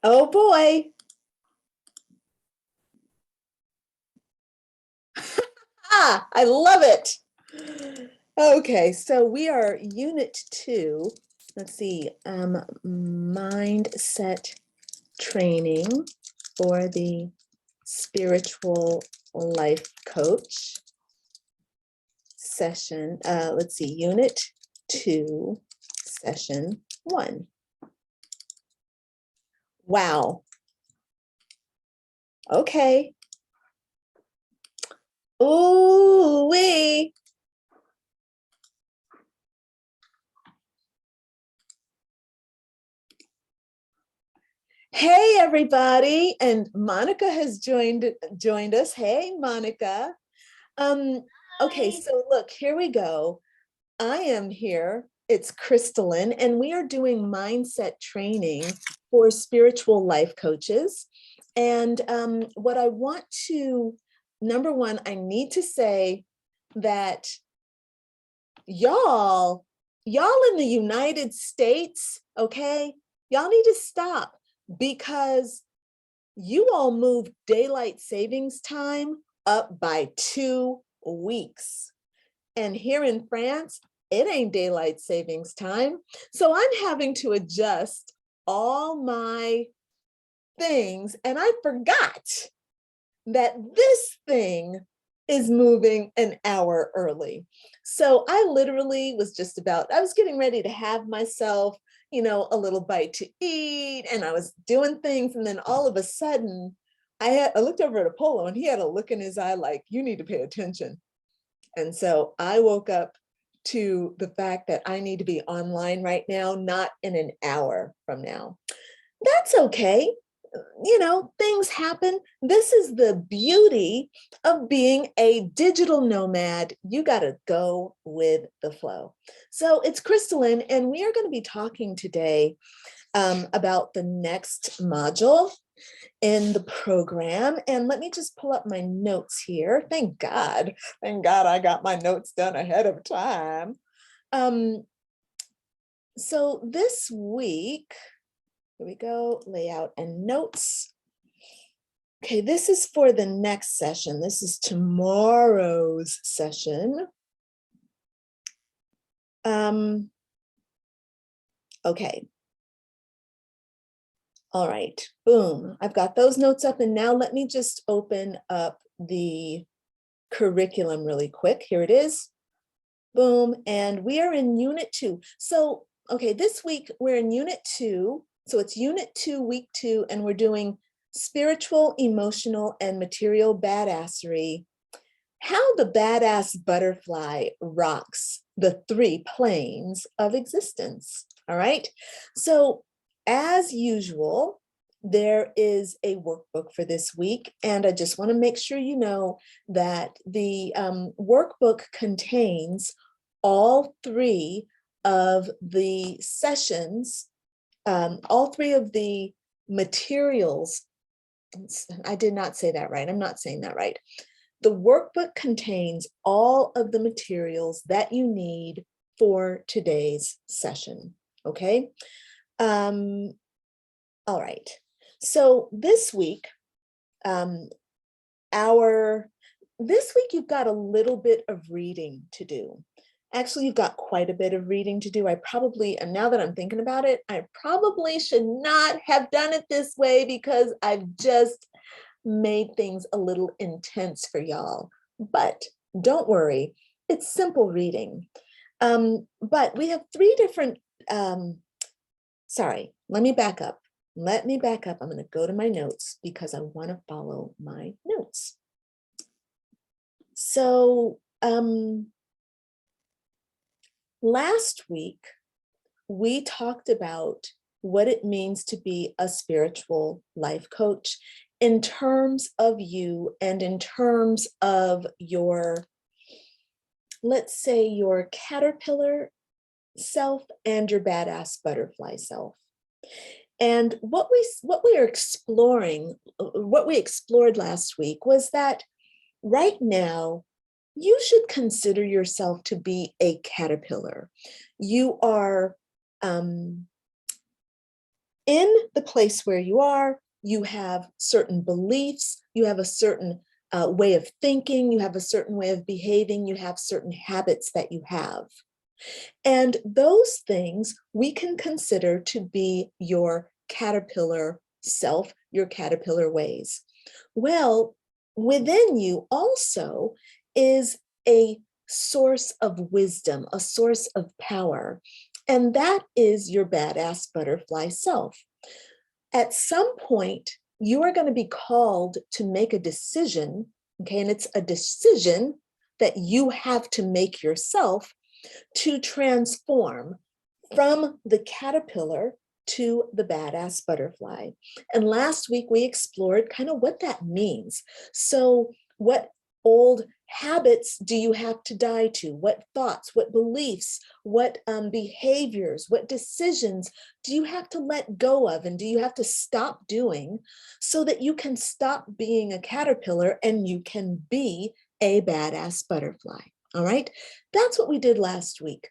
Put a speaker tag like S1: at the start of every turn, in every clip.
S1: Oh boy. I love it. Okay, so we are unit 2. Let's see, mindset training for the spiritual life coach session. Let's see, unit 2, session 1. Wow. Okay. Ooh wee. Hey everybody, and Monica has joined us. Hey Monica. Okay, so look, here we go. I am here. It's Crystalline, and we are doing mindset training for spiritual life coaches. And what I want to, number one, I need to say that y'all in the United States, okay, y'all need to stop, because you all moved daylight savings time up by 2 weeks. And here in France, it ain't daylight savings time. So I'm having to adjust all my things. And I forgot that this thing is moving an hour early. So I literally was I was getting ready to have myself, a little bite to eat, and I was doing things. And then all of a sudden I looked over at Apollo, and he had a look in his eye like, you need to pay attention. And so I woke up to the fact that I need to be online right now, not in an hour from now. That's okay. Things happen. This is the beauty of being a digital nomad. You got to go with the flow. So it's Crystalline, and we are going to be talking today about the next module in the program. And let me just pull up my notes here. Thank God I got my notes done ahead of time. So this week, here we go, layout and notes. Okay, this is for the next session. This is tomorrow's session. Okay. All right, boom. I've got those notes up, and now let me just open up the curriculum really quick. Here it is. Boom, and we are in unit 2. So, okay, this week we're in unit 2. So it's unit 2, week 2, and we're doing spiritual, emotional, and material badassery. How the badass butterfly rocks the 3 planes of existence. All right. So as usual, there is a workbook for this week, and I just want to make sure you know that the workbook contains all 3 of the sessions, all 3 of the materials. I did not say that right. I'm not saying that right. The workbook contains all of the materials that you need for today's session. Okay. All right. So this week, you've got a little bit of reading to do. Actually, you've got quite a bit of reading to do. And now that I'm thinking about it, I probably should not have done it this way, because I've just made things a little intense for y'all. But don't worry, it's simple reading. But we have 3 different, sorry, let me back up. I'm going to go to my notes, because I want to follow my notes. So last week, we talked about what it means to be a spiritual life coach in terms of you, and in terms of your, let's say, your caterpillar self and your badass butterfly self. And what we explored last week was that right now, you should consider yourself to be a caterpillar. You are in the place where you are, you have certain beliefs, you have a certain way of thinking, you have a certain way of behaving, you have certain habits that you have. And those things we can consider to be your caterpillar self, your caterpillar ways. Well, within you also is a source of wisdom, a source of power, and that is your badass butterfly self. At some point, you are going to be called to make a decision, okay, and it's a decision that you have to make yourself to transform from the caterpillar to the badass butterfly. And last week we explored kind of what that means. So what old habits do you have to die to? What thoughts, what beliefs, what behaviors, what decisions do you have to let go of, and do you have to stop doing so that you can stop being a caterpillar and you can be a badass butterfly? All right, that's what we did last week.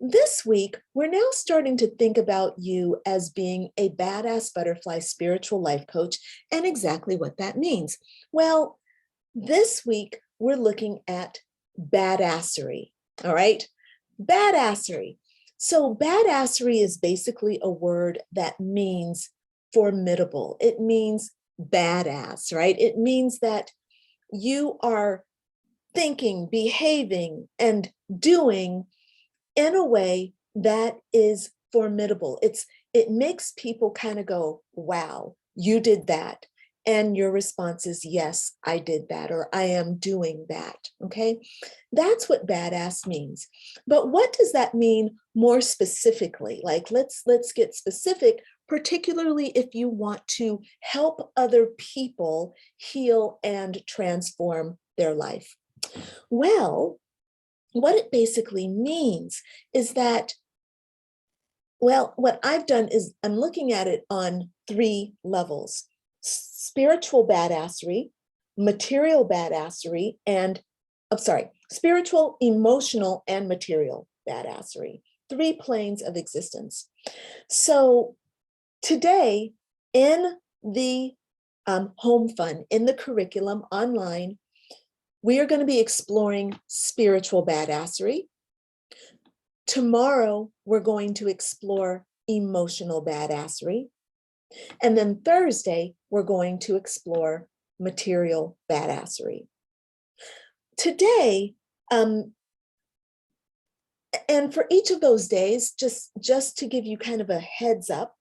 S1: This week, we're now starting to think about you as being a badass butterfly spiritual life coach and exactly what that means. Well, this week, we're looking at badassery, all right? Badassery. So badassery is basically a word that means formidable. It means badass, right? It means that you are thinking, behaving, and doing in a way that is formidable. It makes people kind of go, wow, you did that. And your response is, yes, I did that, or I am doing that, okay? That's what badass means. But what does that mean more specifically? Like, let's get specific, particularly if you want to help other people heal and transform their life. Well, what it basically means is that, well, what I've done is I'm looking at it on 3 levels: spiritual badassery, material badassery, and spiritual, emotional, and material badassery. 3 planes of existence. So today in the home fun, in the curriculum online, we are going to be exploring spiritual badassery. Tomorrow, we're going to explore emotional badassery. And then Thursday, we're going to explore material badassery. Today, and for each of those days, just to give you kind of a heads up,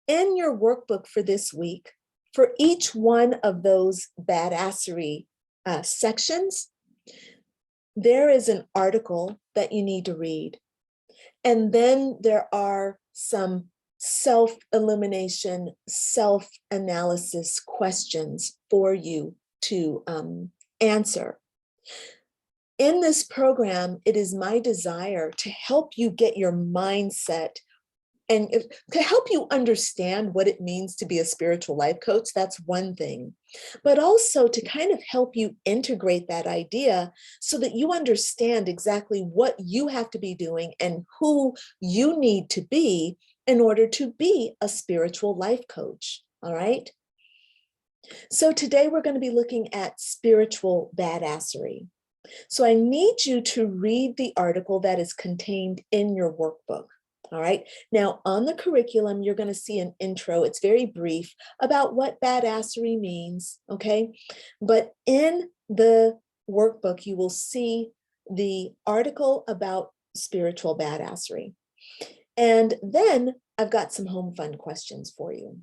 S1: in your workbook for this week, for each one of those badassery sections, there is an article that you need to read. And then there are some self-illumination, self-analysis questions for you to answer. In this program, it is my desire to help you get your mindset and to help you understand what it means to be a spiritual life coach. That's one thing, but also to kind of help you integrate that idea so that you understand exactly what you have to be doing and who you need to be in order to be a spiritual life coach. All right. So today we're going to be looking at spiritual badassery. So I need you to read the article that is contained in your workbook. All right. Now, on the curriculum, you're going to see an intro. It's very brief about what badassery means. Okay. But in the workbook, you will see the article about spiritual badassery. And then I've got some home fun questions for you.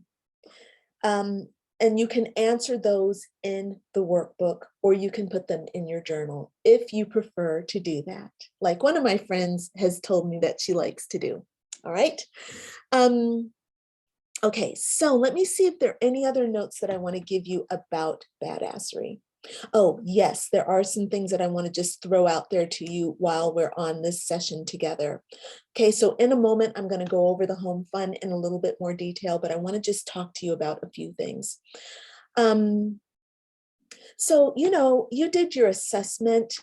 S1: And you can answer those in the workbook, or you can put them in your journal if you prefer to do that, like one of my friends has told me that she likes to do. All right. Okay, so let me see if there are any other notes that I want to give you about badassery. Oh, yes, there are some things that I want to just throw out there to you while we're on this session together. Okay, so in a moment, I'm going to go over the home fun in a little bit more detail, but I want to just talk to you about a few things. So, you know, you did your assessment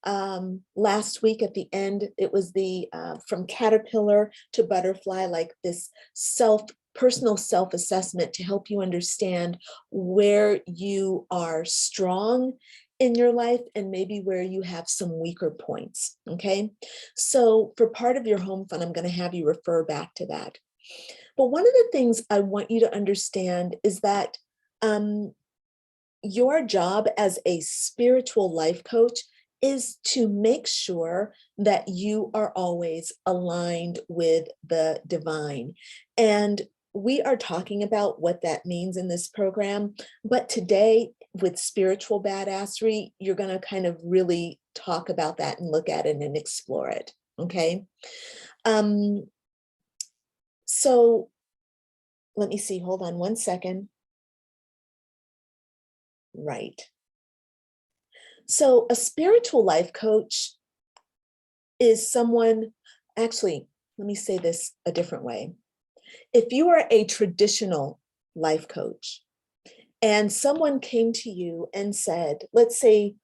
S1: last week at the end, it was the from caterpillar to butterfly, like this personal self-assessment to help you understand where you are strong in your life and maybe where you have some weaker points. Okay, so for part of your home fund, I'm going to have you refer back to that. But one of the things I want you to understand is that your job as a spiritual life coach is to make sure that you are always aligned with the divine. And we are talking about what that means in this program. But today, with spiritual badassery, you're going to kind of really talk about that and look at it and explore it. Okay. So let me see. Hold on one second. Right. So a spiritual life coach is someone, actually, let me say this a different way. If you are a traditional life coach and someone came to you and said, let's say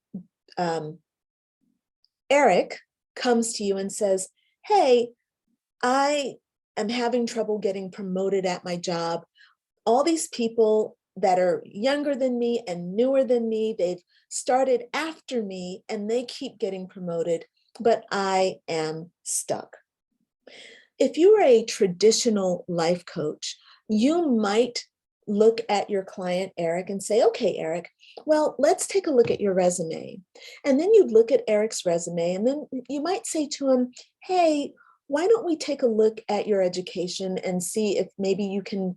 S1: Eric comes to you and says, hey, I am having trouble getting promoted at my job. All these people that are younger than me and newer than me, they've started after me and they keep getting promoted, but I am stuck. If you are a traditional life coach, you might look at your client, Eric, and say, okay, Eric, well, let's take a look at your resume. And then you'd look at Eric's resume and then you might say to him, hey, why don't we take a look at your education and see if maybe you can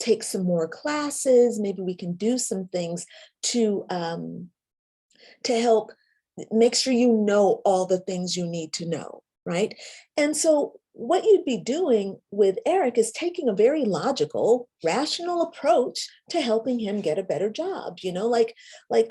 S1: take some more classes, maybe we can do some things to help make sure you know all the things you need to know, right? And so what you'd be doing with Eric is taking a very logical, rational approach to helping him get a better job. You know, like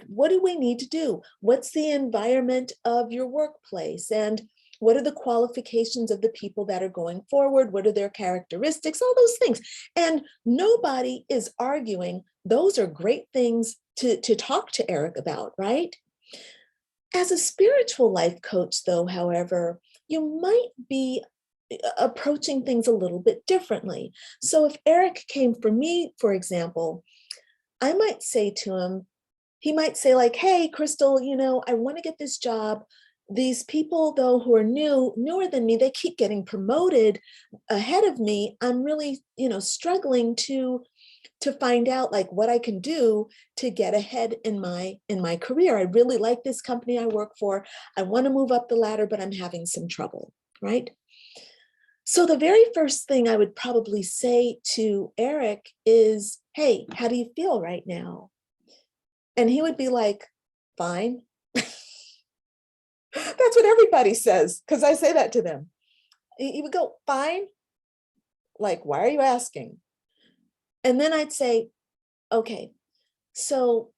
S1: what do we need to do? What's the environment of your workplace? And what are the qualifications of the people that are going forward? What are their characteristics? All those things. And nobody is arguing. Those are great things to talk to Eric about, right? As a spiritual life coach, though, however, you might be approaching things a little bit differently. So if Eric came for me, for example, I might say to him, he might say like, hey, Crystal, you know, I want to get this job. These people, though, who are newer than me, they keep getting promoted ahead of me. I'm really, you know, struggling to find out like what I can do to get ahead in my career. I really like this company I work for. I want to move up the ladder, but I'm having some trouble, right? So the very first thing I would probably say to Eric is, hey, how do you feel right now? And he would be like, fine. That's what everybody says, because I say that to them. He would go, fine. Like, why are you asking? And then I'd say, okay, so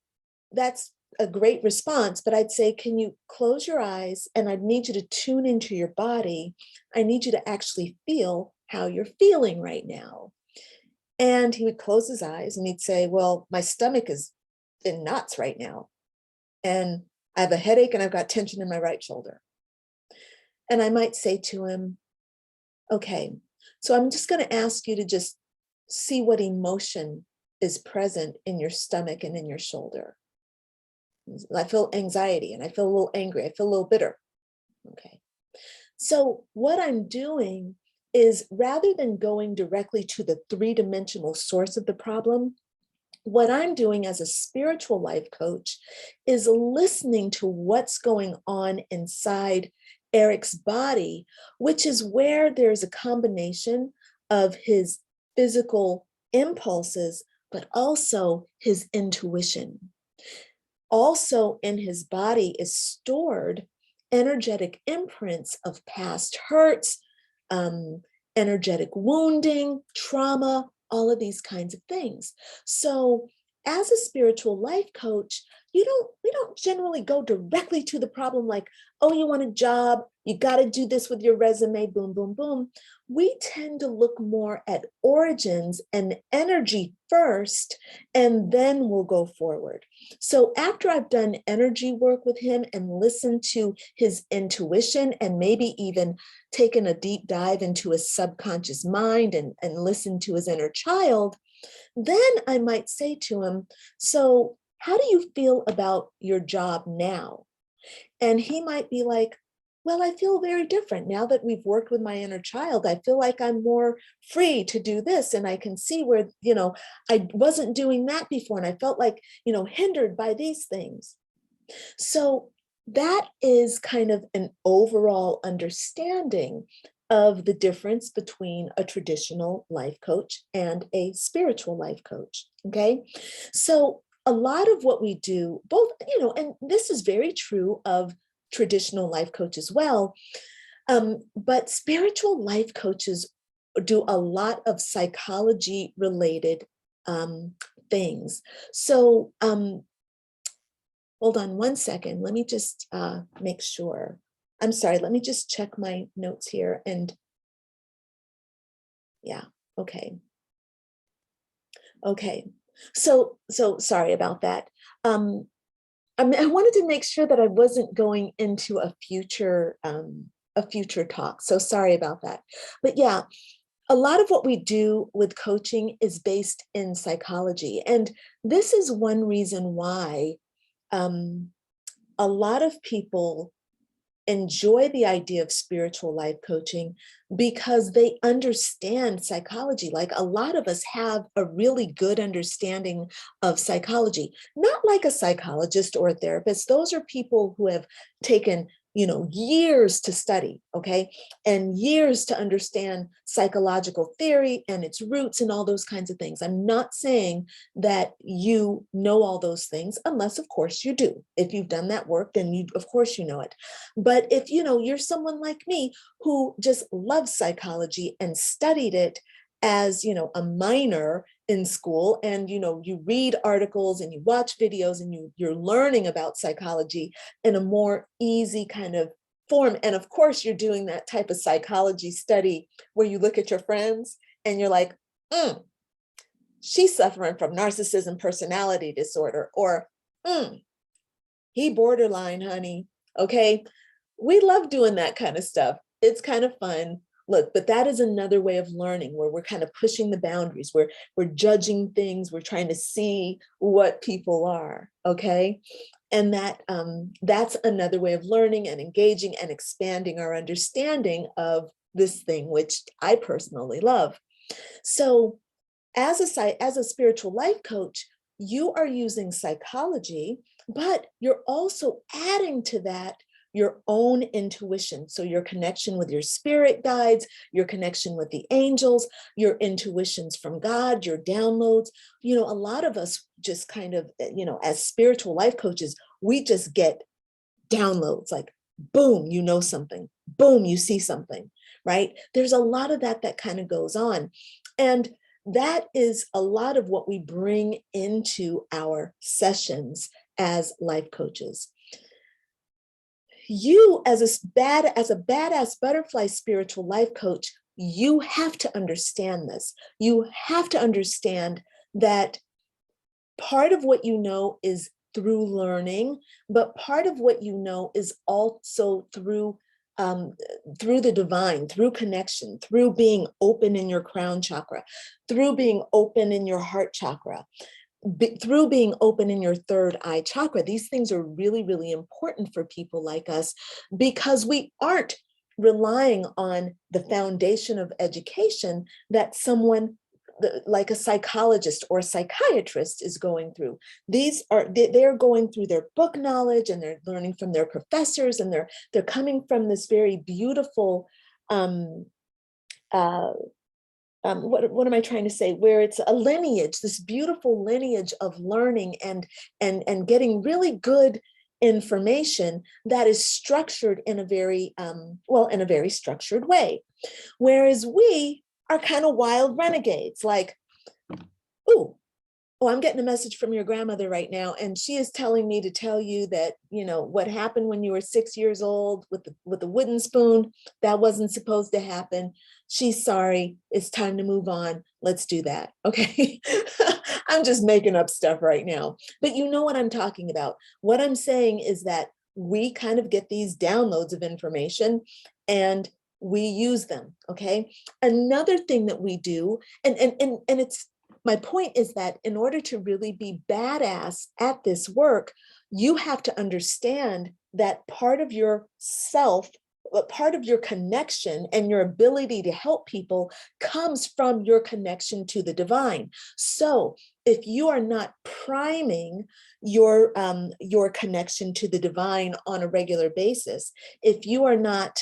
S1: that's a great response, but I'd say, can you close your eyes? And I'd need you to tune into your body. I need you to actually feel how you're feeling right now. And he would close his eyes and he'd say, well, my stomach is in knots right now. And I have a headache and I've got tension in my right shoulder. And I might say to him, okay, so I'm just going to ask you to just see what emotion is present in your stomach and in your shoulder. I feel anxiety and I feel a little angry. I feel a little bitter. Okay. So what I'm doing is, rather than going directly to the three-dimensional source of the problem, what I'm doing as a spiritual life coach is listening to what's going on inside Eric's body, which is where there's a combination of his physical impulses, but also his intuition. Also in his body is stored energetic imprints of past hurts, energetic wounding, trauma, all of these kinds of things. So as a spiritual life coach, we don't generally go directly to the problem like, oh, you want a job, you got to do this with your resume, boom, boom, boom. We tend to look more at origins and energy first, and then we'll go forward. So after I've done energy work with him and listened to his intuition and maybe even taken a deep dive into his subconscious mind and listened to his inner child, then I might say to him, so how do you feel about your job now? And he might be like, well, I feel very different now that we've worked with my inner child. I feel like I'm more free to do this. And I can see where, I wasn't doing that before. And I felt like, hindered by these things. So that is kind of an overall understanding of the difference between a traditional life coach and a spiritual life coach. Okay. So a lot of what we do, both, and this is very true of traditional life coach as well. But spiritual life coaches do a lot of psychology related things. So hold on one second. Let me just make sure. I'm sorry. Let me just check my notes here. And yeah, okay. Okay. So sorry about that. I wanted to make sure that I wasn't going into a future talk. So sorry about that. But yeah, a lot of what we do with coaching is based in psychology. And this is one reason why a lot of people enjoy the idea of spiritual life coaching because they understand psychology. Like a lot of us have a really good understanding of psychology, not like a psychologist or a therapist. Those are people who have taken years to study, okay, and years to understand psychological theory and its roots and all those kinds of things. I'm not saying that you know all those things, unless of course you do. If you've done that work, then of course you know it. But if you're someone like me who just loves psychology and studied it as a minor in school, and you read articles and you watch videos and you're learning about psychology in a more easy kind of form. And of course you're doing that type of psychology study where you look at your friends and you're like, she's suffering from narcissism personality disorder, or he borderline, honey. Okay, we love doing that kind of stuff. It's kind of fun. Look, but that is another way of learning where we're kind of pushing the boundaries, where we're judging things, we're trying to see what people are, okay? And that's another way of learning and engaging and expanding our understanding of this thing, which I personally love. So as a spiritual life coach, you are using psychology, but you're also adding to that your own intuition. So your connection with your spirit guides, your connection with the angels, your intuitions from God, your downloads. A lot of us just kind of, as spiritual life coaches, we just get downloads like, boom, you know something, boom, you see something, right? There's a lot of that kind of goes on. And that is a lot of what we bring into our sessions as life coaches. You, as a badass butterfly spiritual life coach, you have to understand this. You have to understand that part of what you know is through learning, but part of what you know is also through the divine, through connection, through being open in your crown chakra, through being open in your heart chakra, through being open in your third eye chakra. These things are really, really important for people like us because we aren't relying on the foundation of education that someone like a psychologist or a psychiatrist is going through. They're going through their book knowledge and they're learning from their professors, and they're coming from this very beautiful what am I trying to say? Where it's a lineage, this beautiful lineage of learning and getting really good information that is structured in a very structured way. Whereas we are kind of wild renegades, like, ooh, oh, I'm getting a message from your grandmother right now, and she is telling me to tell you that, what happened when you were 6 years old with the wooden spoon, that wasn't supposed to happen. She's sorry. It's time to move on. Let's do that. Okay. I'm just making up stuff right now, but you know what I'm talking about. What I'm saying is that we kind of get these downloads of information and we use them. Okay. Another thing that we do, and it's, my point is that in order to really be badass at this work, you have to understand that part of your self, part of your connection and your ability to help people comes from your connection to the divine. So if you are not priming your connection to the divine on a regular basis, if you are not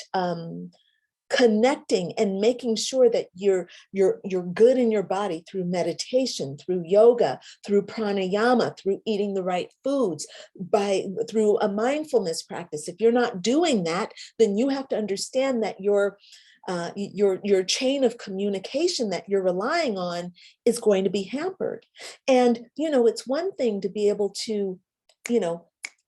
S1: connecting and making sure that you're good in your body through meditation, through yoga, through pranayama, through eating the right foods, through a mindfulness practice. If you're not doing that, then you have to understand that your chain of communication that you're relying on is going to be hampered. And it's one thing to be able to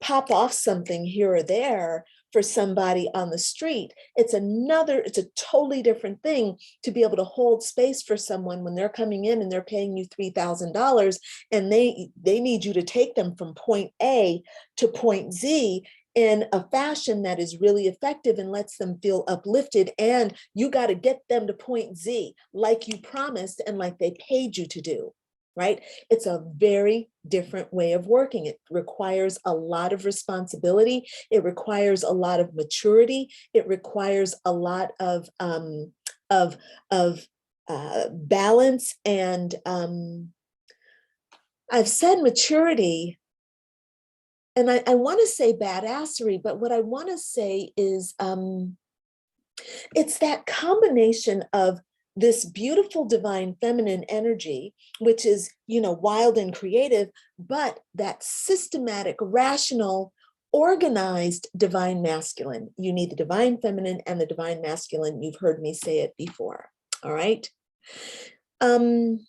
S1: pop off something here or there for somebody on the street. It's a totally different thing to be able to hold space for someone when they're coming in and they're paying you $3,000 and they need you to take them from point A to point Z in a fashion that is really effective and lets them feel uplifted. And you got to get them to point Z like you promised and like they paid you to do. Right? It's a very different way of working. It requires a lot of responsibility. It requires a lot of maturity. It requires a lot of balance. And I've said maturity, and I want to say badassery, but what I want to say is it's that combination of this beautiful divine feminine energy, which is, wild and creative, but that systematic, rational, organized divine masculine. You need the divine feminine and the divine masculine. You've heard me say it before. All right. You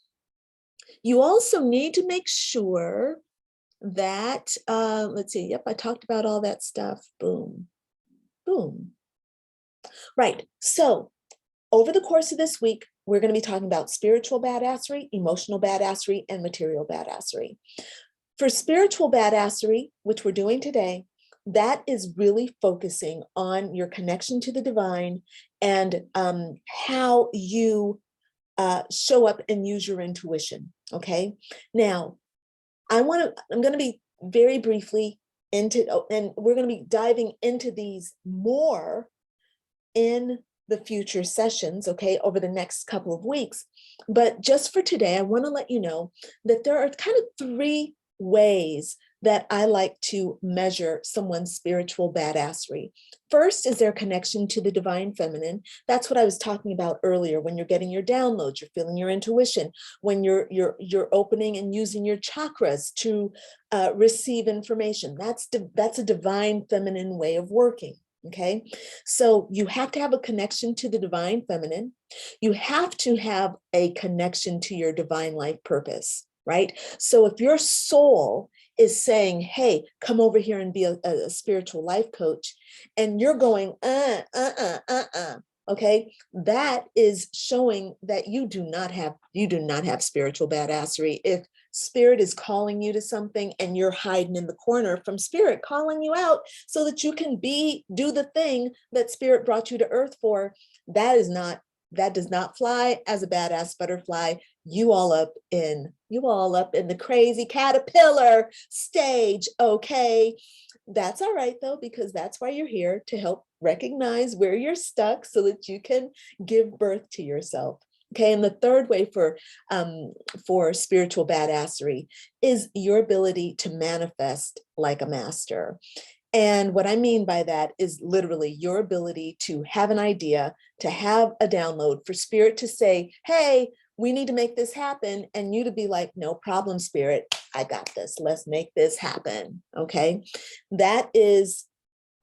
S1: also need to make sure that, let's see, yep, I talked about all that stuff. Boom, boom. Right. So over the course of this week, we're going to be talking about spiritual badassery, emotional badassery, and material badassery. For spiritual badassery, which we're doing today, that is really focusing on your connection to the divine and how you show up and use your intuition. Okay. Now, I'm going to be very briefly and we're going to be diving into these more in the future sessions, okay, over the next couple of weeks. But just for today, I want to let you know that there are kind of 3 ways that I like to measure someone's spiritual badassery. First is their connection to the divine feminine. That's what I was talking about earlier. When you're getting your downloads, you're feeling your intuition, when you're opening and using your chakras to receive information. That's a divine feminine way of working. Okay, so you have to have a connection to the divine feminine. You have to have a connection to your divine life purpose, right? So if your soul is saying, hey, come over here and be a spiritual life coach, and you're going, okay, that is showing that you do not have spiritual badassery. If spirit is calling you to something and you're hiding in the corner from spirit calling you out so that you can do the thing that spirit brought you to earth for, that does not fly as a badass butterfly. You all up in the crazy caterpillar stage. Okay. That's all right though, because that's why you're here, to help recognize where you're stuck so that you can give birth to yourself. Okay, and the third way for spiritual badassery is your ability to manifest like a master. And what I mean by that is literally your ability to have an idea, to have a download, for spirit to say, hey, we need to make this happen. And you to be like, no problem, spirit, I got this. Let's make this happen. Okay, that is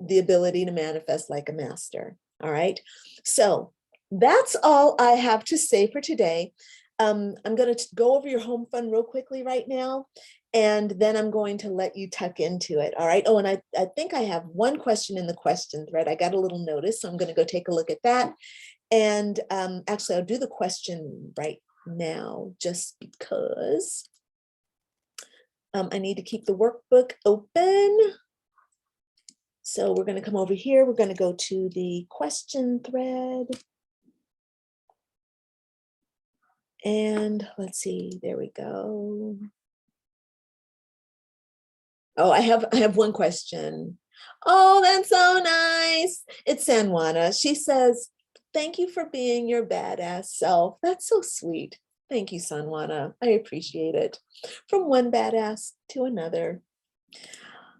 S1: the ability to manifest like a master. All right. So that's all I have to say for today. I'm going to go over your home fun real quickly right now, and then I'm going to let you tuck into it. All right. Oh, and I think I have one question in the question thread. I got a little notice, so I'm going to go take a look at that. And actually, I'll do the question right now just because I need to keep the workbook open. So we're going to come over here. We're going to go to the question thread. And let's see, there we go. Oh, I have one question. Oh, that's so nice. It's Sanwana. She says, thank you for being your badass self. That's so sweet. Thank you, Sanwana. I appreciate it. From one badass to another.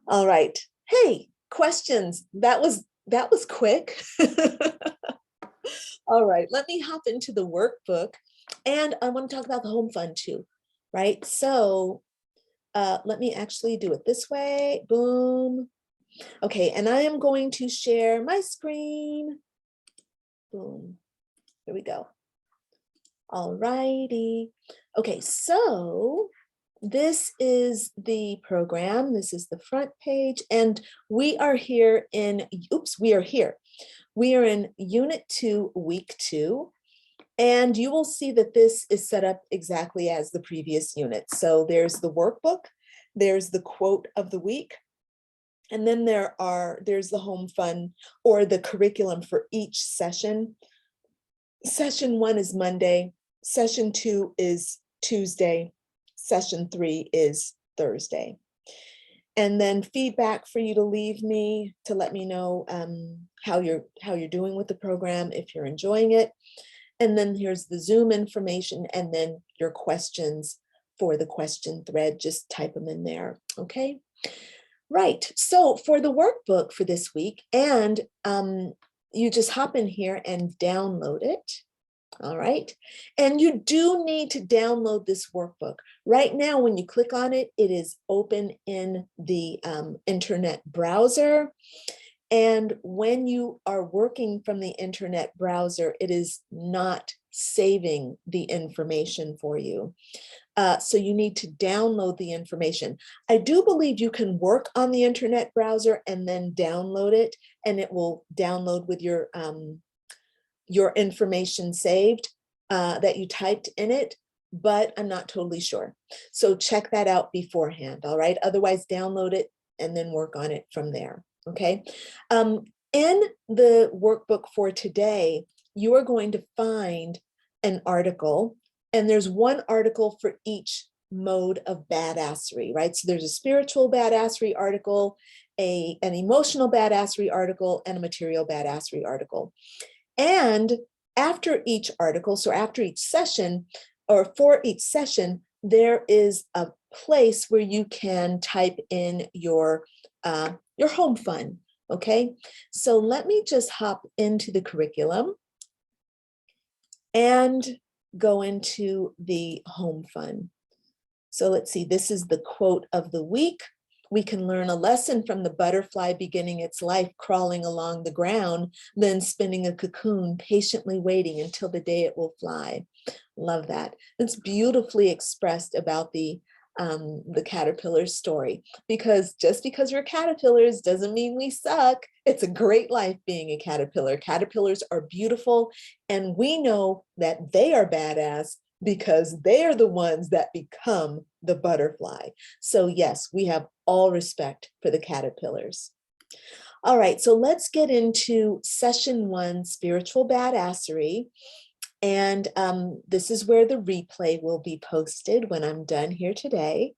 S1: All right. Hey, questions. That was quick. All right, let me hop into the workbook, and I want to talk about the home fun too, right? So let me actually do it this way. Boom. Okay, and I am going to share my screen. Boom. Here we go. All righty. Okay, so this is the program. This is the front page, and we are here in, we are in Unit 2, Week 2. And you will see that this is set up exactly as the previous unit. So there's the workbook, there's the quote of the week, and then there's the home fun or the curriculum for each session. Session 1 is Monday, session 2 is Tuesday, session 3 is Thursday. And then feedback for you to leave me to let me know how you're doing with the program, if you're enjoying it. And then here's the Zoom information, and then your questions for the question thread, just type them in there, okay? Right, so for the workbook for this week, and you just hop in here and download it, all right? And you do need to download this workbook. Right now, when you click on it, it is open in the internet browser. And when you are working from the internet browser, it is not saving the information for you. So you need to download the information. I do believe you can work on the internet browser and then download it, and it will download with your information saved that you typed in it, but I'm not totally sure. So check that out beforehand, all right? Otherwise, download it and then work on it from there. Okay, in the workbook for today, you are going to find an article, and there's one article for each mode of badassery, right? So there's a spiritual badassery article, an emotional badassery article, and a material badassery article. And after each article, so after each session, or for each session, there is a place where you can type in your home fun, okay? So let me just hop into the curriculum and go into the home fun. So let's see, this is the quote of the week. We can learn a lesson from the butterfly beginning its life crawling along the ground, then spinning a cocoon, patiently waiting until the day it will fly. Love that. It's beautifully expressed about the caterpillar story, because just because we're caterpillars doesn't mean we suck. It's a great life being a caterpillar. Caterpillars are beautiful, and we know that they are badass because they are the ones that become the butterfly. So yes, we have all respect for the caterpillars. All right, so let's get into session 1, spiritual badassery. And this is where the replay will be posted when I'm done here today.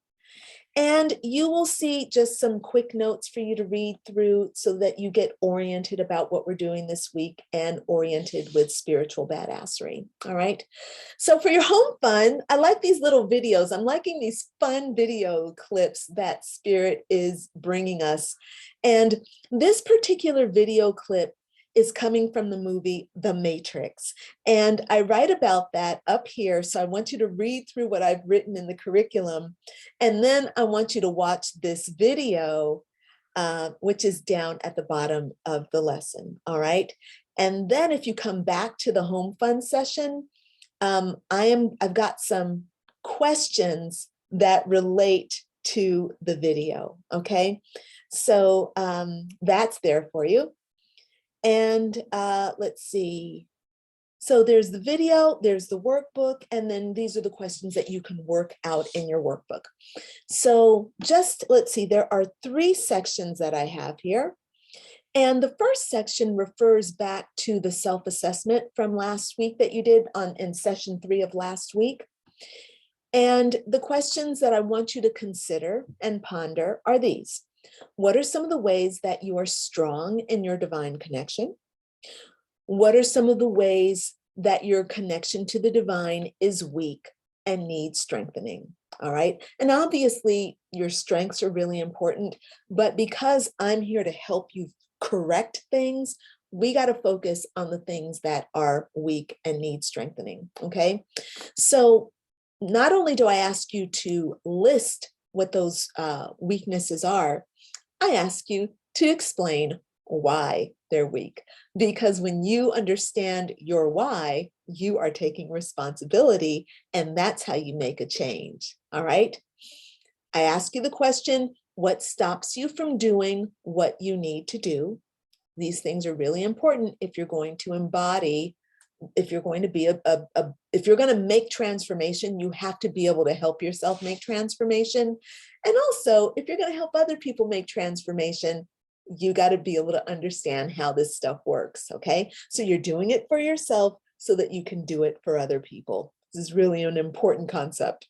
S1: And you will see just some quick notes for you to read through so that you get oriented about what we're doing this week and oriented with spiritual badassery. All right. So for your home fun, I like these little videos. I'm liking these fun video clips that Spirit is bringing us. And this particular video clip is coming from the movie The Matrix. And I write about that up here. So I want you to read through what I've written in the curriculum. And then I want you to watch this video, which is down at the bottom of the lesson. All right. And then if you come back to the home fun session, I've got some questions that relate to the video, okay? So that's there for you. And let's see. So there's the video, there's the workbook, and then these are the questions that you can work out in your workbook. So just, let's see, there are 3 sections that I have here. And the first section refers back to the self-assessment from last week that you did in session 3 of last week. And the questions that I want you to consider and ponder are these. What are some of the ways that you are strong in your divine connection? What are some of the ways that your connection to the divine is weak and needs strengthening? All right. And obviously your strengths are really important, but because I'm here to help you correct things, we got to focus on the things that are weak and need strengthening. Okay. So not only do I ask you to list what those weaknesses are, I ask you to explain why they're weak. Because when you understand your why, you are taking responsibility, and that's how you make a change. All right. I ask you the question, what stops you from doing what you need to do? These things are really important if you're going to embody, if you're going to be if you're going to make transformation, you have to be able to help yourself make transformation. And also, if you're going to help other people make transformation, you got to be able to understand how this stuff works. Okay. So you're doing it for yourself so that you can do it for other people. This is really an important concept.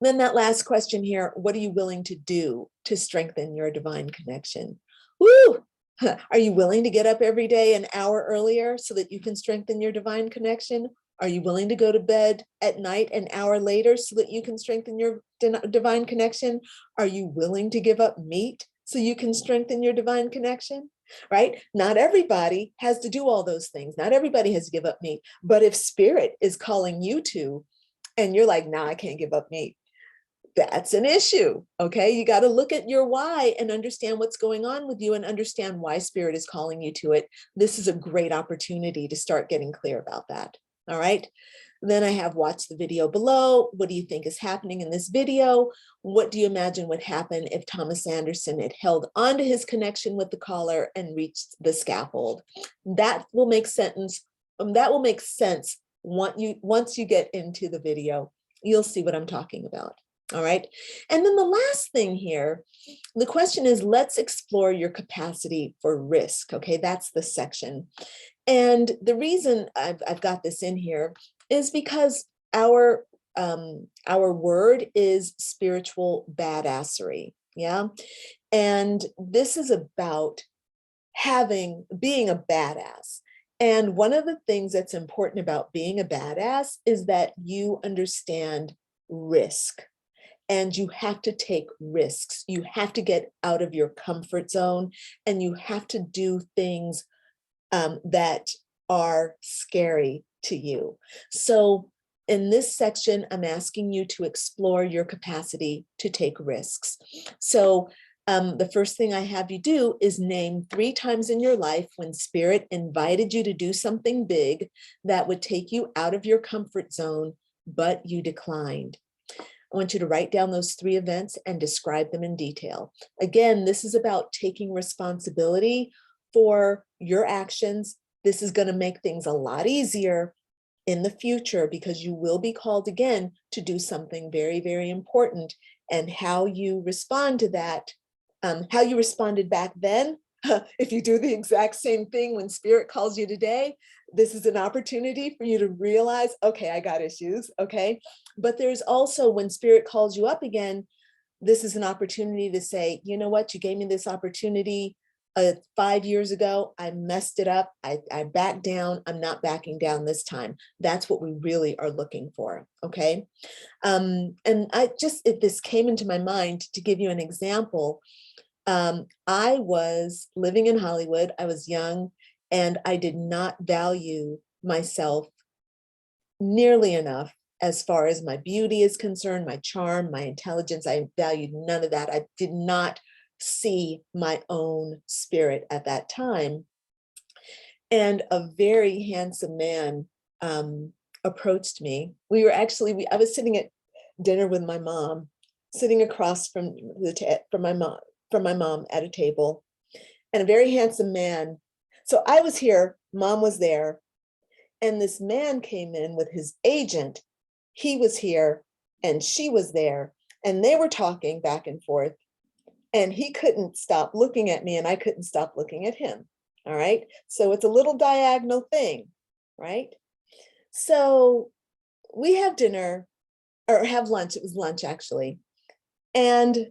S1: Then that last question here, what are you willing to do to strengthen your divine connection? Woo! Are you willing to get up every day an hour earlier so that you can strengthen your divine connection? Are you willing to go to bed at night an hour later so that you can strengthen your divine connection? Are you willing to give up meat so you can strengthen your divine connection? Right? Not everybody has to do all those things. Not everybody has to give up meat. But if spirit is calling you to, and you're like, nah, I can't give up meat, that's an issue. Okay. You got to look at your why and understand what's going on with you and understand why spirit is calling you to it. This is a great opportunity to start getting clear about that. All right. Then I have watch the video below. What do you think is happening in this video? What do you imagine would happen if Thomas Anderson had held on to his connection with the caller and reached the scaffold? That will make sense. That will make sense once you get into the video. You'll see what I'm talking about. All right. And then the last thing here, the question is, let's explore your capacity for risk. Okay, that's the section. And the reason I've got this in here is because our word is spiritual badassery. Yeah. And this is about being a badass. And one of the things that's important about being a badass is that you understand risk. And you have to take risks. You have to get out of your comfort zone, and you have to do things that are scary to you. So in this section, I'm asking you to explore your capacity to take risks. So the first thing I have you do is name 3 times in your life when spirit invited you to do something big that would take you out of your comfort zone, but you declined. I want you to write down those 3 events and describe them in detail. Again, this is about taking responsibility for your actions. This is going to make things a lot easier in the future because you will be called again to do something very, very important. And how you respond to that, how you responded back then, if you do the exact same thing when spirit calls you today, this is an opportunity for you to realize, okay, I got issues, okay? But there's also, when spirit calls you up again, this is an opportunity to say, you know what, you gave me this opportunity 5 years ago, I messed it up, I backed down, I'm not backing down this time. That's what we really are looking for, okay? And this came into my mind to give you an example. I was living in Hollywood, I was young, and I did not value myself nearly enough as far as my beauty is concerned, my charm, my intelligence. I valued none of that. I did not see my own spirit at that time. And a very handsome man approached me. We were actually, I was sitting at dinner with my mom, sitting across from from my mom at a table, and a very handsome man. So I was here, mom was there, and this man came in with his agent. He was here and she was there, and they were talking back and forth, and he couldn't stop looking at me and I couldn't stop looking at him. All right. So it's a little diagonal thing, right? So we have dinner or have lunch. It was lunch actually. And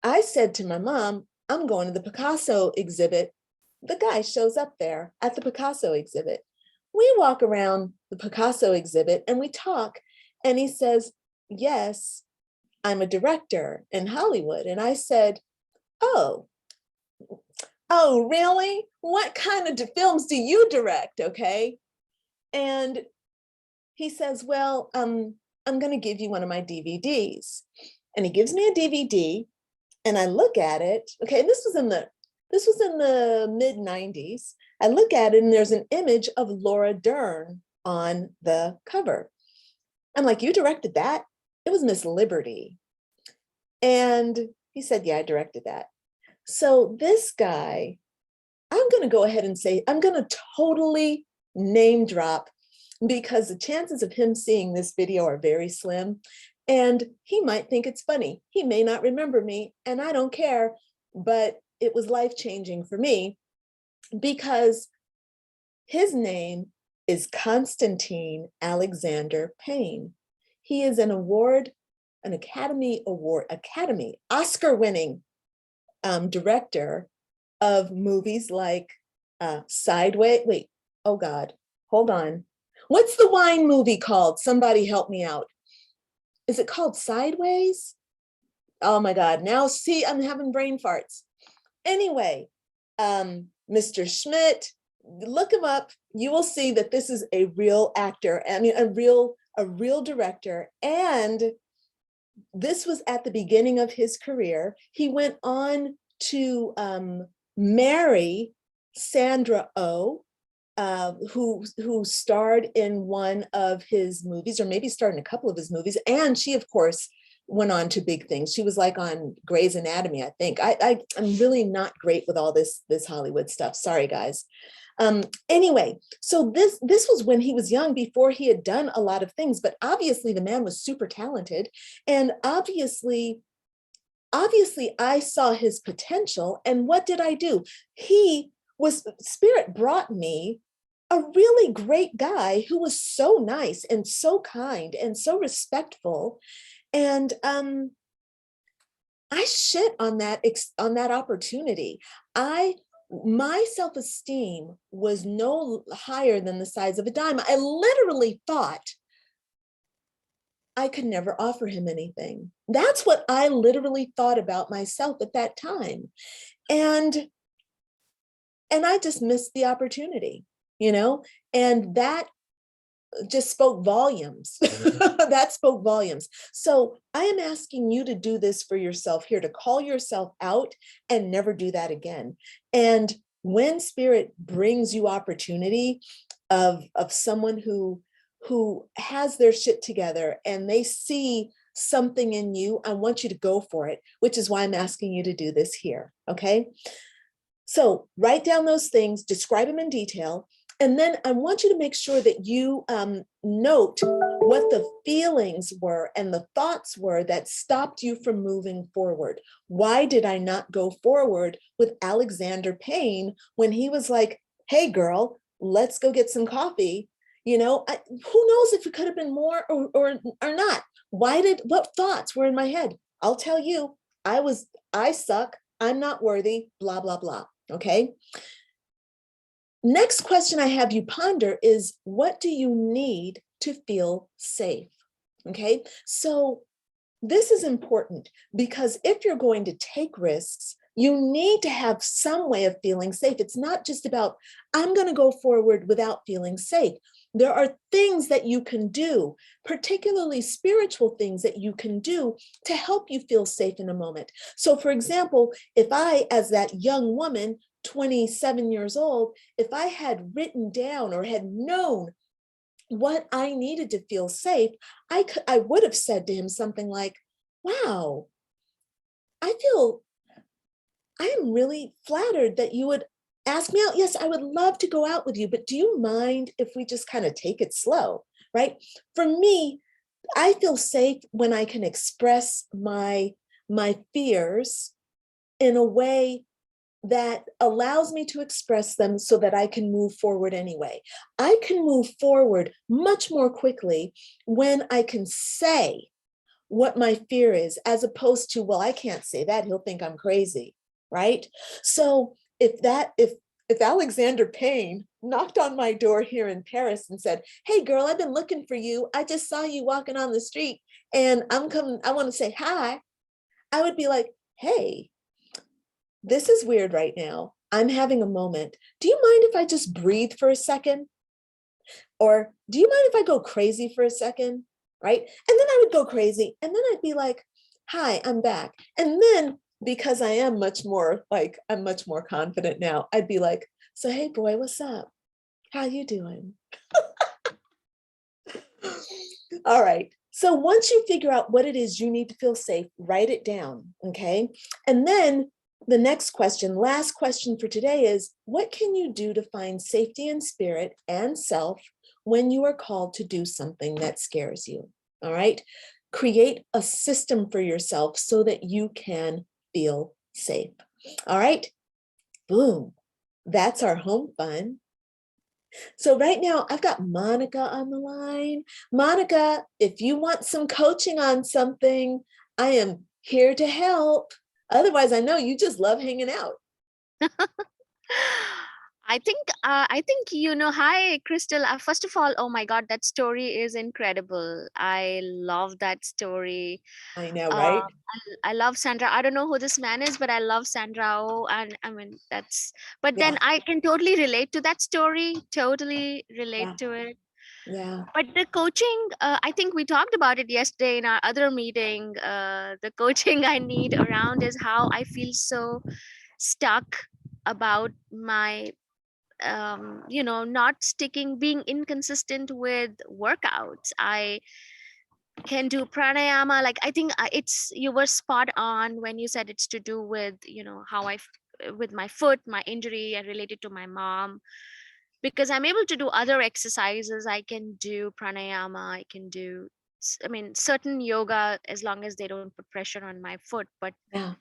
S1: I said to my mom, I'm going to the Picasso exhibit. The guy shows up there at the Picasso exhibit. We walk around the Picasso exhibit and we talk, and he says, yes, I'm a director in Hollywood. And I said, oh, really? What kind of films do you direct? Okay. And he says, well, I'm going to give you one of my DVDs. And he gives me a DVD and I look at it. Okay. And this was in the mid 90s. I look at it and there's an image of Laura Dern on the cover. I'm like, you directed that? It was Miss Liberty. And he said, yeah, I directed that. So this guy, I'm going to go ahead and say, I'm going to totally name drop, because the chances of him seeing this video are very slim, and he might think it's funny. He may not remember me, and I don't care, but it was life-changing for me because his name is Constantine Alexander Payne. He is an Academy Oscar-winning director of movies like Sideways. Wait, oh God, hold on. What's the wine movie called? Somebody help me out. Is it called Sideways? Oh my God, now see, I'm having brain farts. Anyway, Mr. Schmidt, look him up. You will see that this is a real actor. I mean, a real director. And this was at the beginning of his career. He went on to marry Sandra Oh, who starred in one of his movies, or maybe starred in a couple of his movies. And she, of course, went on to big things. She was like on Grey's Anatomy, I think. I'm really not great with all this Hollywood stuff. Sorry, guys. Anyway, so this was when he was young, before he had done a lot of things, but obviously the man was super talented. And obviously I saw his potential. And what did I do? Spirit brought me a really great guy who was so nice and so kind and so respectful. And I shit on that opportunity. My self-esteem was no higher than the size of a dime. I literally thought I could never offer him anything. That's what I literally thought about myself at that time. And I just missed the opportunity, and that just spoke volumes. That spoke volumes. So I am asking you to do this for yourself here, to call yourself out and never do that again. And when Spirit brings you opportunity of someone who has their shit together and they see something in you, I want you to go for it, which is why I'm asking you to do this here. Okay. So write down those things, describe them in detail. And then I want you to make sure that you note what the feelings were and the thoughts were that stopped you from moving forward. Why did I not go forward with Alexander Payne when he was like, hey girl, let's go get some coffee? Who knows if it could have been more or not? What thoughts were in my head? I'll tell you, I suck, I'm not worthy, blah, blah, blah. Okay. Next question I have you ponder is, what do you need to feel safe? Okay, so this is important because if you're going to take risks, you need to have some way of feeling safe. It's not just about, I'm going to go forward without feeling safe. There are things that you can do, particularly spiritual things that you can do to help you feel safe in a moment. So for example, if I, as that young woman, 27 years old, if I had written down or had known what I needed to feel safe, I would have said to him something like, wow, I am really flattered that you would ask me out. Yes, I would love to go out with you, but do you mind if we just kind of take it slow, right? For me, I feel safe when I can express my fears in a way that allows me to express them so that I can move forward anyway. I can move forward much more quickly when I can say what my fear is, as opposed to, well, I can't say that, he'll think I'm crazy, right? So if Alexander Payne knocked on my door here in Paris and said, hey girl, I've been looking for you, I just saw you walking on the street and I'm coming, I want to say hi, I would be like, hey, this is weird right now, I'm having a moment, do you mind if I just breathe for a second? Or do you mind if I go crazy for a second? Right? And then I would go crazy. And then I'd be like, hi, I'm back. And then because I am much more like, I'm much more confident now, I'd be like, so hey boy, what's up? How you doing? All right. So once you figure out what it is you need to feel safe, write it down. Okay. And then the next question, last question for today is, what can you do to find safety in spirit and self when you are called to do something that scares you? All right. Create a system for yourself so that you can feel safe. All right. Boom. That's our home fun. So right now I've got Monica on the line. Monica, if you want some coaching on something, I am here to help. Otherwise, I know you just love hanging out.
S2: I think hi Crystal. First of all, oh my God, that story is incredible. I love that story.
S1: I know,
S2: Uh,
S1: right?
S2: I love Sandra. I don't know who this man is, but I love Sandra. Oh, and I mean that's. But then
S1: Yeah,
S2: I can totally relate to that story. Totally relate
S1: yeah,
S2: to it.
S1: yeah,
S2: But the coaching, I think we talked about it yesterday in our other meeting. The coaching I need around is how I feel so stuck about my not sticking, being inconsistent with workouts. I can do pranayama, like I think it's, you were spot on when you said it's to do with how with my foot, my injury, and related to my mom, because I'm able to do other exercises. I can do pranayama, I can do I mean certain yoga, as long as they don't put pressure on my foot. But
S1: yeah,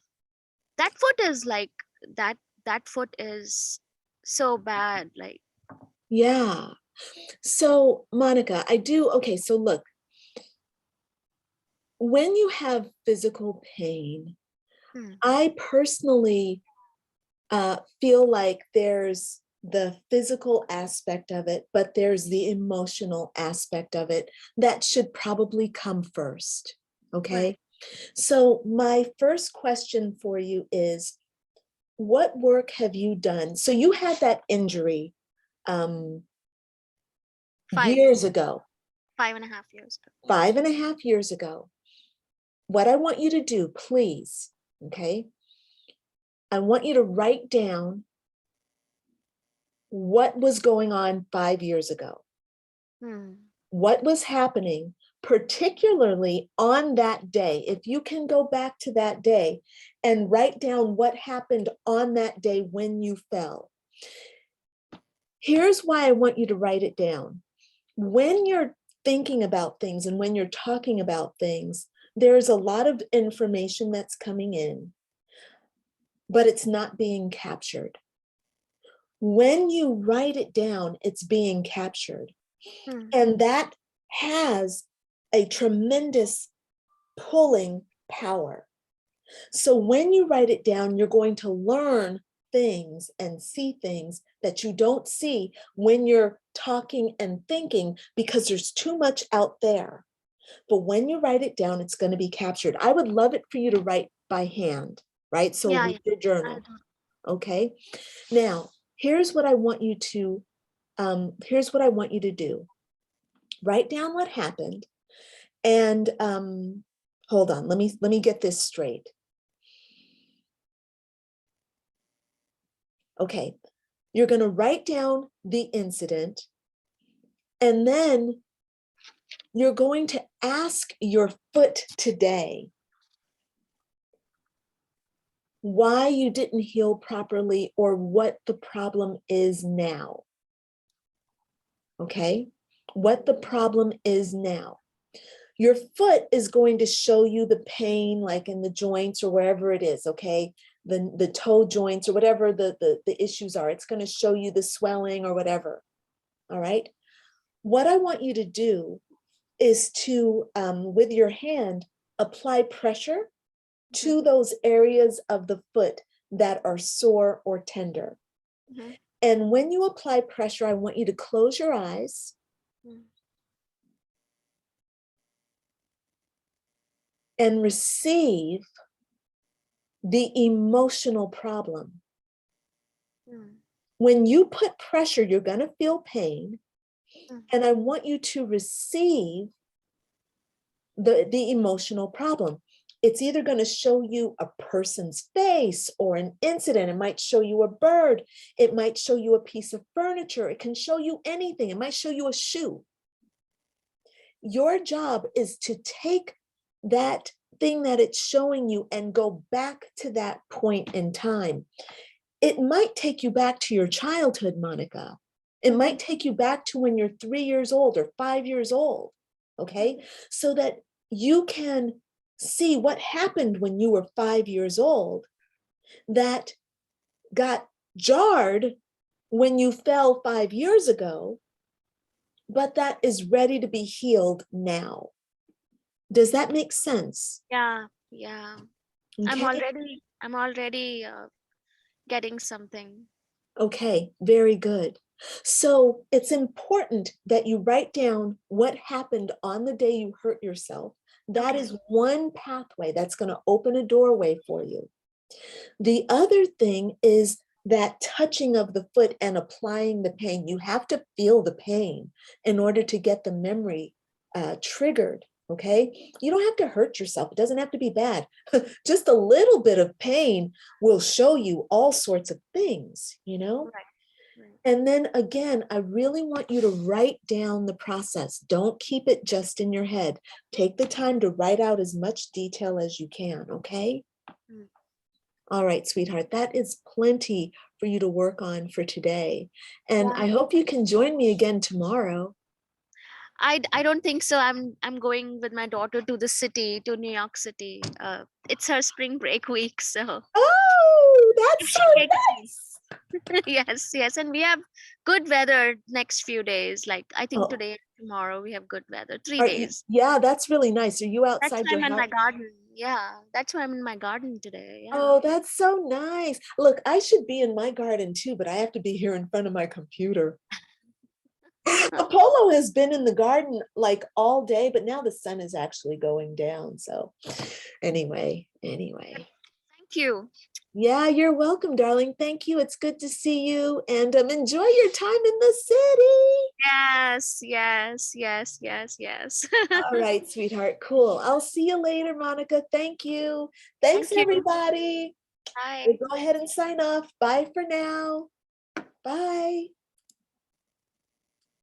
S2: that foot is like, that that foot is so bad, like.
S1: yeah. So Monica, I do, okay, so look, when you have physical pain,
S2: Hmm.
S1: I personally feel like there's the physical aspect of it, but there's the emotional aspect of it that should probably come first.
S2: Right.
S1: Okay. So, my first question for you is, what work have you done? So, you had that injury um,
S2: five
S1: years ago,
S2: 5.5 years ago.
S1: 5.5 years ago. What I want you to do, please, okay, I want you to write down what was going on 5 years ago.
S2: Hmm.
S1: What was happening, particularly on that day. If you can go back to that day and write down what happened on that day when you fell. Here's why I want you to write it down. When you're thinking about things and when you're talking about things, there's a lot of information that's coming in, but it's not being captured. When you write it down, it's being captured.
S2: Hmm.
S1: And that has a tremendous pulling power. So when you write it down, you're going to learn things and see things that you don't see when you're talking and thinking, because there's too much out there. But when you write it down, it's going to be captured. I would love it for you to write by hand, right? So
S2: Yeah,
S1: with
S2: yeah.
S1: your
S2: I'll
S1: journal.
S2: do.
S1: Okay. Now, here's what I want you to here's what I want you to do. Write down what happened. And hold on, let me get this straight. Okay, you're going to write down the incident And then you're going to ask your foot today why you didn't heal properly or what the problem is now. Okay? What the problem is now. Your foot is going to show you the pain, like in the joints or wherever it is, okay? The toe joints or whatever the issues are. It's going to show you the swelling or whatever. All right? What I want you to do is to, with your hand, apply pressure to those areas of the foot that are sore or tender.
S2: Mm-hmm.
S1: And when you apply pressure, I want you to close your eyes. And receive the emotional problem. When you put pressure, you're going to feel pain. And I want you to receive the emotional problem. It's either going to show you a person's face or an incident. It might show you a bird. It might show you a piece of furniture. It can show you anything. It might show you a shoe. Your job is to take that thing that it's showing you and go back to that point in time. It might take you back to your childhood, Monica. It might take you back to when you're 3 years old or 5 years old, okay? So that you can see what happened when you were 5 years old that got jarred when you fell 5 years ago, but that is ready to be healed now. Does that make sense?
S2: Yeah, yeah.
S1: Okay.
S2: I'm already getting something.
S1: Okay, very good. So it's important that you write down what happened on the day you hurt yourself. That is one pathway that's going to open a doorway for you. The other thing is that touching of the foot and applying the pain. You have to feel the pain in order to get the memory triggered. Okay, you don't have to hurt yourself. It doesn't have to be bad. Just a little bit of pain will show you all sorts of things, you know?
S2: Right.
S1: And then again, I really want you to write down the process. Don't keep it just in your head. Take the time to write out as much detail as you can, okay? All right, sweetheart, that is plenty for you to work on for today. And
S2: Yeah.
S1: I hope you can join me again tomorrow.
S2: I don't think so. I'm going with my daughter to the city, to New York City. It's her spring break week, so
S1: Oh,
S2: if
S1: that's so
S2: she takes me.
S1: nice.
S2: Yes, yes, and we have good weather next few days. Like I think
S1: Oh,
S2: today and tomorrow we have good weather. 3 days.
S1: yeah, that's really nice. Are you
S2: That's
S1: outside
S2: why
S1: your
S2: I'm in
S1: house?
S2: my garden. Yeah, that's why I'm in my garden today. Yeah.
S1: Oh, that's so nice. Look, I should be in my garden too, but I have to be here in front of my computer. Apollo has been in the garden like all day, but now the sun is actually going down. So anyway.
S2: Thank you.
S1: Yeah, you're welcome, darling. Thank you. It's good to see you, and enjoy your time in the city.
S2: Yes, yes, yes, yes, yes.
S1: All right, sweetheart. Cool. I'll see you later, Monica. Thank you. Thanks,
S2: Thank you.
S1: everybody. We'll
S2: Bye.
S1: go ahead and sign off. Bye for now. Bye.